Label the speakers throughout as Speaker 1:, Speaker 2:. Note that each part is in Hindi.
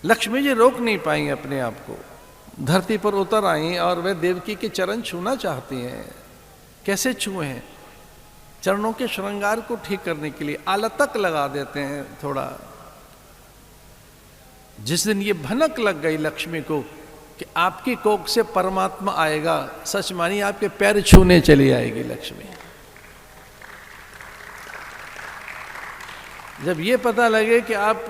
Speaker 1: लक्ष्मी जी रोक नहीं पाई अपने आप को, धरती पर उतर आई और वे देवकी के चरण छूना चाहती हैं। कैसे छुए हैं? चरणों के श्रृंगार को ठीक करने के लिए आलतक लगा देते हैं थोड़ा। जिस दिन ये भनक लग गई लक्ष्मी को कि आपकी कोख से परमात्मा आएगा, सच मानिए आपके पैर छूने चली आएगी लक्ष्मी। जब ये पता लगे कि आप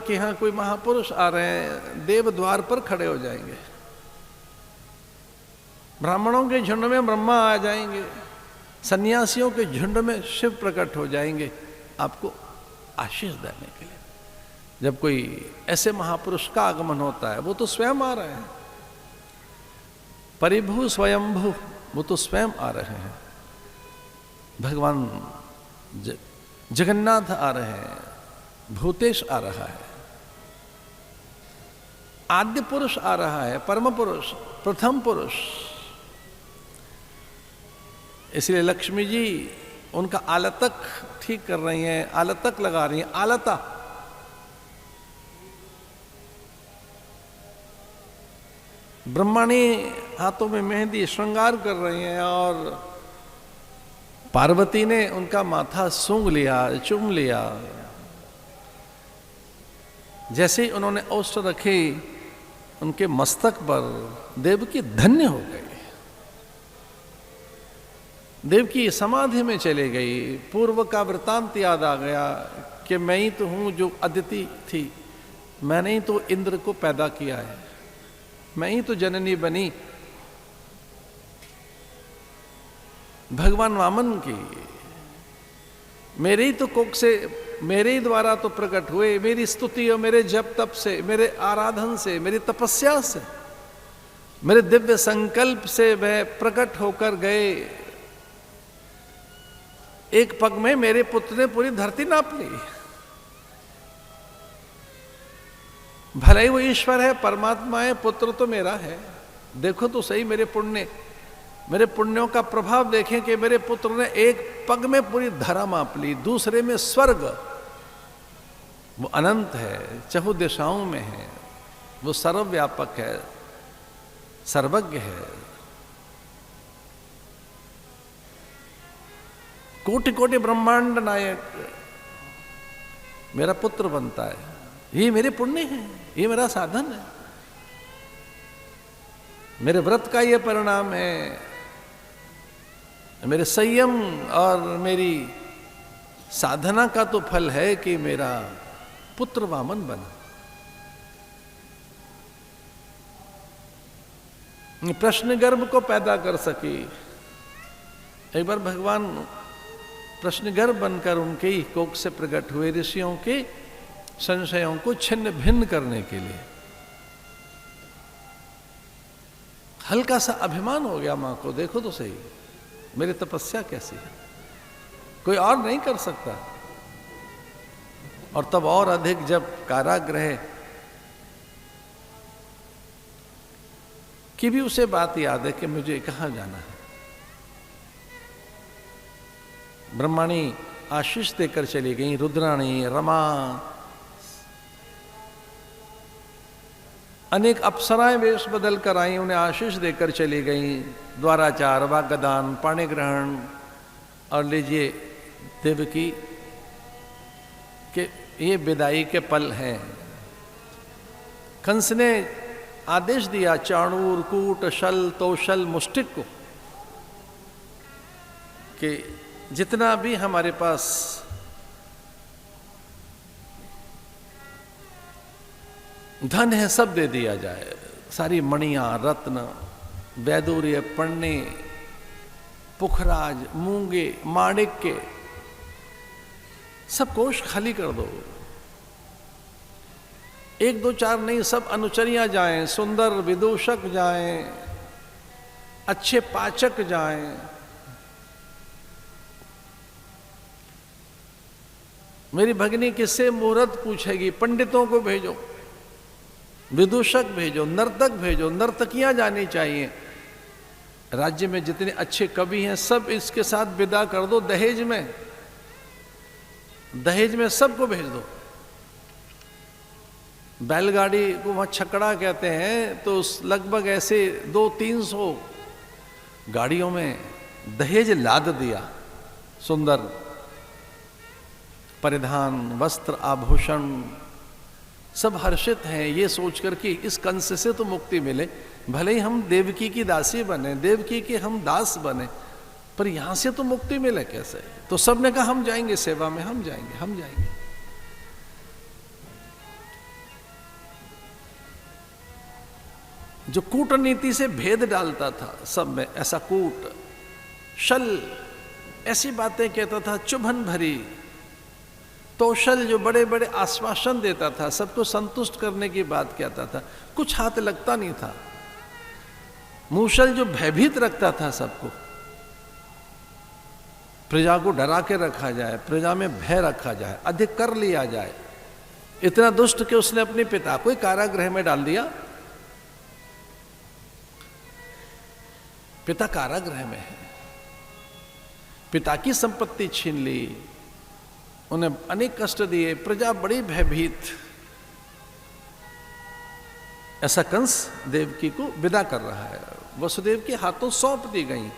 Speaker 1: के यहाँ कोई महापुरुष आ रहे हैं, देव द्वार पर खड़े हो जाएंगे, ब्राह्मणों के झुंड में ब्रह्मा आ जाएंगे, सन्यासियों के झुंड में शिव प्रकट हो जाएंगे आपको आशीष देने के लिए। जब कोई ऐसे महापुरुष का आगमन होता है, वो तो स्वयं आ रहे हैं, परिभू स्वयंभू, वो तो स्वयं आ रहे हैं। भगवान जगन्नाथ आ रहे हैं, भूतेश आ रहा है, आद्य पुरुष आ रहा है, परम पुरुष, प्रथम पुरुष। इसलिए लक्ष्मी जी उनका आलतक ठीक कर रही हैं, आलतक लगा रही हैं, आलता। ब्रह्माणी हाथों में मेहंदी श्रृंगार कर रही हैं और पार्वती ने उनका माथा सूंघ लिया, चूम लिया। जैसे ही उन्होंने औष्ठ रखे उनके मस्तक पर, देवकी धन्य हो गई, देवकी समाधि में चले गई। पूर्व का वृतांत याद आ गया कि मैं ही तो हूं जो अदिति थी, मैंने ही तो इंद्र को पैदा किया है, मैं ही तो जननी बनी भगवान वामन की, मेरे ही तो कोख से, मेरे ही द्वारा तो प्रकट हुए, मेरी स्तुति और मेरे जप तप से, मेरे आराधन से, मेरी तपस्या से, मेरे दिव्य संकल्प से वह प्रकट होकर गए। एक पग में मेरे पुत्र ने पूरी धरती नाप ली। भले ही वो ईश्वर है, परमात्मा है, पुत्र तो मेरा है। देखो तो सही मेरे पुण्य, मेरे पुण्यों का प्रभाव देखें कि मेरे पुत्र ने एक पग में पूरी धरा माप ली। दूसरे में स्वर्ग, वो अनंत है, चहु दिशाओं में है, वो सर्वव्यापक है, सर्वज्ञ है, कोटि कोटि ब्रह्मांड नायक मेरा पुत्र बनता है। ये मेरे पुण्य है, ये मेरा साधन है, मेरे व्रत का ये परिणाम है, मेरे संयम और मेरी साधना का तो फल है कि मेरा पुत्र वामन बना। प्रश्न गर्भ को पैदा कर सकी। एक बार भगवान प्रश्न गर्भ बनकर उनके ही कोख से प्रकट हुए, ऋषियों के संशयों को छिन्न भिन्न करने के लिए। हल्का सा अभिमान हो गया मां को, देखो तो सही मेरी तपस्या कैसी है, कोई और नहीं कर सकता। और तब और अधिक जब कारागृह की भी उसे बात याद है कि मुझे कहां जाना है। ब्रह्माणी आशीष देकर चली गई, रुद्राणी, रमा, अनेक अप्सराएं वेश बदल कर आई, उन्हें आशीष देकर चली गई। द्वाराचार, वाग्दान, पाणी ग्रहण, और लीजिए देवकी के ये विदाई के पल हैं। कंस ने आदेश दिया चाणूर, कूट, शल, तोशल, मुष्टिक को कि जितना भी हमारे पास धन है सब दे दिया जाए, सारी मणियां, रत्न, वैदूर्य, पन्ने, पुखराज, मूंगे, माणिक्य, सब कोष खाली कर दो। एक दो चार नहीं, सब अनुचरियां जाएं, सुंदर विदूषक जाएं, अच्छे पाचक जाएं। मेरी भगिनी किससे मुहूर्त पूछेगी? पंडितों को भेजो, विदूषक भेजो, नर्तक भेजो, नर्तकियां जानी चाहिए। राज्य में जितने अच्छे कवि हैं सब इसके साथ विदा कर दो, दहेज में सबको भेज दो। बैलगाड़ी को वहाँ छकड़ा कहते हैं, तो लगभग ऐसे 200-300 गाड़ियों में दहेज लाद दिया, सुंदर परिधान, वस्त्र, आभूषण, सब हर्षित हैं ये सोचकर कि इस कंस से तो मुक्ति मिले, भले ही हम देवकी की दासी बने, देवकी के हम दास बने, पर यहां से तो मुक्ति मिले कैसे। तो सबने कहा हम जाएंगे सेवा में, हम जाएंगे, हम जाएंगे। जो कूटनीति से भेद डालता था सब में, ऐसा कूट, छल, ऐसी बातें कहता था चुभन भरी, तोशल जो बड़े बड़े आश्वासन देता था, सबको संतुष्ट करने की बात कहता था, कुछ हाथ लगता नहीं था। मूषल जो भयभीत रखता था सबको, प्रजा को डरा के रखा जाए, प्रजा में भय रखा जाए, अधिक कर लिया जाए, इतना दुष्ट कि उसने अपने पिता को कारागृह में डाल दिया। पिता कारागृह में है, पिता की संपत्ति छीन ली, उन्हें अनेक कष्ट दिए, प्रजा बड़ी भयभीत। ऐसा कंस देवकी को विदा कर रहा है, वसुदेव के हाथों सौंप दी गई।